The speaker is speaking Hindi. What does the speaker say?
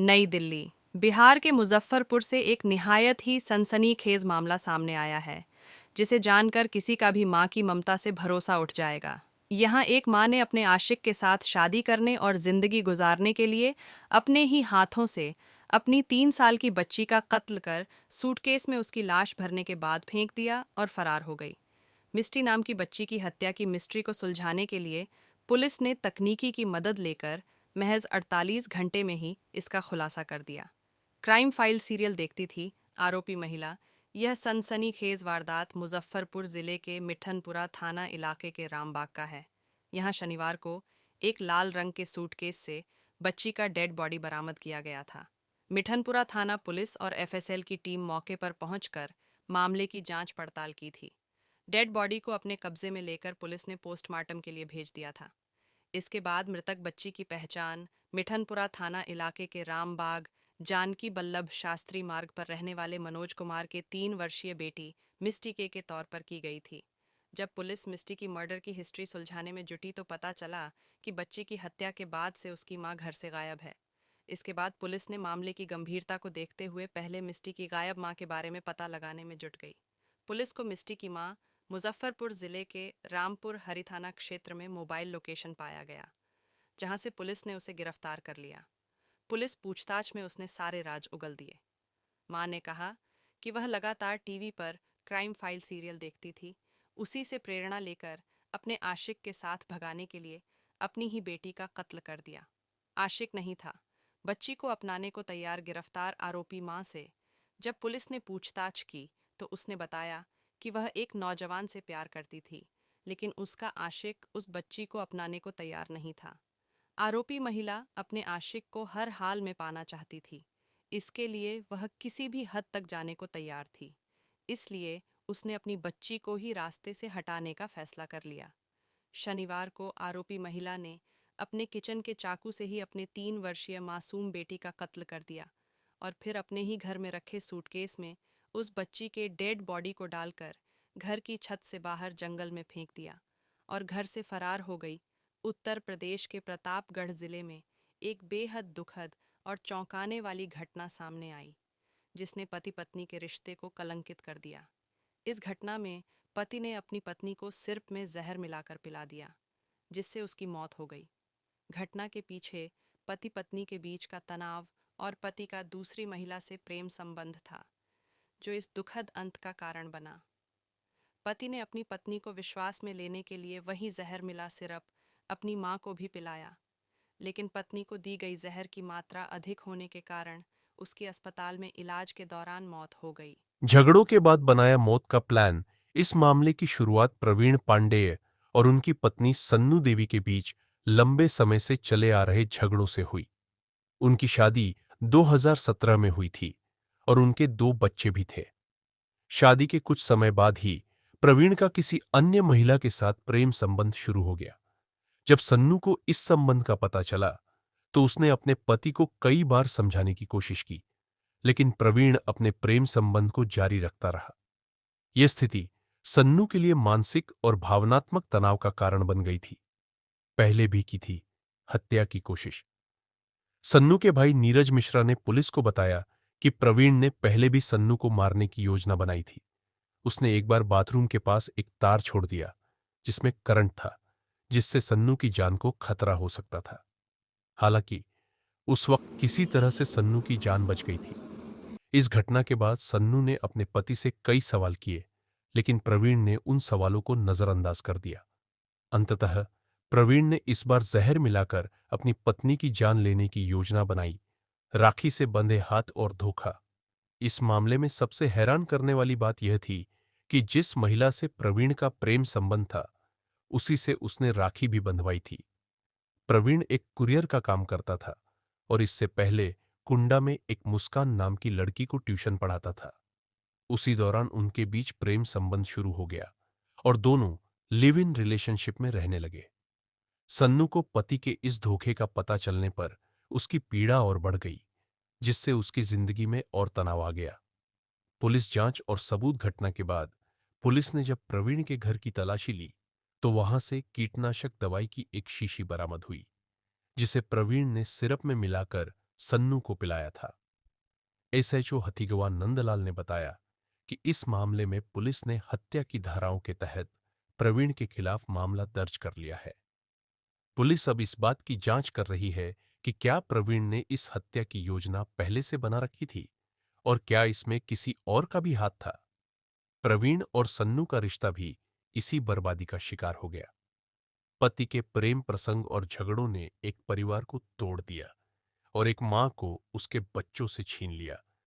नई दिल्ली। बिहार के मुजफ्फरपुर से एक निहायत ही सनसनीखेज मामला सामने आया है, जिसे जानकर किसी का भी माँ की ममता से भरोसा उठ जाएगा। यहाँ एक माँ ने अपने आशिक के साथ शादी करने और जिंदगी गुजारने के लिए अपने ही हाथों से अपनी 3 साल की बच्ची का कत्ल कर सूटकेस में उसकी लाश भरने के बाद फेंक दिया और फरार हो गई। मिस्टी नाम की बच्ची की हत्या की मिस्ट्री को सुलझाने के लिए पुलिस ने तकनीकी की मदद लेकर महज 48 घंटे में ही इसका खुलासा कर दिया। क्राइम फाइल सीरियल देखती थी आरोपी महिला। यह सनसनीखेज वारदात मुजफ्फरपुर जिले के मिठनपुरा थाना इलाके के रामबाग का है। यहाँ शनिवार को एक लाल रंग के सूटकेस से बच्ची का डेड बॉडी बरामद किया गया था। मिठनपुरा थाना पुलिस और एफएसएल की टीम मौके पर पहुंचकर मामले की जांच पड़ताल की थी। डेड बॉडी को अपने कब्जे में लेकर पुलिस ने पोस्टमार्टम के लिए भेज दिया था। इसके बाद मृतक बच्ची की पहचान मिठनपुरा थाना इलाके के रामबाग जानकी बल्लभ शास्त्री मार्ग पर रहने वाले मनोज कुमार के 3 वर्षीय बेटी मिस्टी के तौर पर की गई थी। जब पुलिस मिस्टी की मर्डर की हिस्ट्री सुलझाने में जुटी तो पता चला कि बच्ची की हत्या के बाद से उसकी मां घर से गायब है। इसके बाद पुलिस ने मामले की गंभीरता को देखते हुए पहले मिस्टी की गायब मां के बारे में पता लगाने में जुट गई। पुलिस को मिस्टी की मां मुजफ्फरपुर जिले के रामपुर हरी थाना क्षेत्र में मोबाइल लोकेशन पाया गया, जहां से पुलिस ने उसे गिरफ्तार कर लिया। पुलिस पूछताछ में उसने सारे राज उगल दिए। मां ने कहा कि वह लगातार टीवी पर क्राइम फाइल सीरियल देखती थी। उसी से प्रेरणा लेकर अपने आशिक के साथ भगाने के लिए अपनी ही बेटी का कत्ल कर दिया। आशिक नहीं था, बच्ची को अपनाने को तैयार गिरफ्तार आरोपी मां से जब पुलिस ने पूछताछ की तो उसने बताया कि वह एक नौजवान से प्यार करती थी, लेकिन उसका आशिक उस बच्ची को अपनाने को तैयार नहीं था। आरोपी महिला अपने आशिक को हर हाल में पाना चाहती थी। इसके लिए वह किसी भी हद तक जाने को तैयार थी। इसलिए उसने अपनी बच्ची को ही रास्ते से हटाने का फैसला कर लिया। शनिवार को आरोपी महिला ने अपने किचन के चाकू से ही अपने 3 वर्षीय मासूम बेटी का कत्ल कर दिया और फिर अपने ही घर में रखे सूटकेस में उस बच्ची के डेड बॉडी को डालकर घर की छत से बाहर जंगल में फेंक दिया और घर से फरार हो गई। उत्तर प्रदेश के प्रतापगढ़ जिले में एक बेहद दुखद और चौंकाने वाली घटना सामने आई, जिसने पति पत्नी के रिश्ते को कलंकित कर दिया। इस घटना में पति ने अपनी पत्नी को सिरप में जहर मिलाकर पिला दिया, जिससे उसकी मौत हो गई। घटना के पीछे पति पत्नी के बीच का तनाव और पति का दूसरी महिला से प्रेम संबंध था, जो इस दुखद अंत का कारण बना। पति ने अपनी पत्नी को विश्वास में लेने के लिए वही जहर मिला सिरप अपनी मां को भी पिलाया, लेकिन पत्नी को दी गई जहर की मात्रा अधिक होने के कारण उसकी अस्पताल में इलाज के दौरान मौत हो गई। झगड़ों के बाद बनाया मौत का प्लान। इस मामले की शुरुआत प्रवीण पांडेय और उनकी पत्नी सन्नू देवी के बीच लंबे समय से चले आ रहे झगड़ों से हुई। उनकी शादी 2017 में हुई थी और उनके 2 बच्चे भी थे। शादी के कुछ समय बाद ही प्रवीण का किसी अन्य महिला के साथ प्रेम संबंध शुरू हो गया। जब सन्नू को इस संबंध का पता चला तो उसने अपने पति को कई बार समझाने की कोशिश की, लेकिन प्रवीण अपने प्रेम संबंध को जारी रखता रहा। यह स्थिति सन्नू के लिए मानसिक और भावनात्मक तनाव का कारण बन गई थी। पहले भी की थी हत्या की कोशिश। सन्नू के भाई नीरज मिश्रा ने पुलिस को बताया कि प्रवीण ने पहले भी सन्नू को मारने की योजना बनाई थी। उसने एक बार बाथरूम के पास एक तार छोड़ दिया जिसमें करंट था, जिससे सन्नू की जान को खतरा हो सकता था। हालांकि उस वक्त किसी तरह से सन्नू की जान बच गई थी। इस घटना के बाद सन्नू ने अपने पति से कई सवाल किए, लेकिन प्रवीण ने उन सवालों को नजरअंदाज कर दिया। अंततः प्रवीण ने इस बार जहर मिलाकर अपनी पत्नी की जान लेने की योजना बनाई। राखी से बंधे हाथ और धोखा। इस मामले में सबसे हैरान करने वाली बात यह थी कि जिस महिला से प्रवीण का प्रेम संबंध था, उसी से उसने राखी भी बंधवाई थी। प्रवीण एक कुरियर का काम करता था और इससे पहले कुंडा में एक मुस्कान नाम की लड़की को ट्यूशन पढ़ाता था। उसी दौरान उनके बीच प्रेम संबंध शुरू हो गया और दोनों लिव इन रिलेशनशिप में रहने लगे। सन्नू को पति के इस धोखे का पता चलने पर उसकी पीड़ा और बढ़ गई, जिससे उसकी जिंदगी में और तनाव आ गया। पुलिस जांच और सबूत घटना के बाद पुलिस ने जब प्रवीण के घर की तलाशी ली तो वहां से कीटनाशक दवाई की एक शीशी बरामद हुई, जिसे प्रवीण ने सिरप में मिलाकर सन्नू को पिलाया था। एसएचओ हथीगवा नंदलाल ने बताया कि इस मामले में पुलिस ने हत्या की धाराओं के तहत प्रवीण के खिलाफ मामला दर्ज कर लिया है। पुलिस अब इस बात की जांच कर रही है कि क्या प्रवीण ने इस हत्या की योजना पहले से बना रखी थी और क्या इसमें किसी और का भी हाथ था। प्रवीण और सन्नू का रिश्ता भी इसी बर्बादी का शिकार हो गया। पति के प्रेम प्रसंग और झगड़ों ने एक परिवार को तोड़ दिया और एक मां को उसके बच्चों से छीन लिया।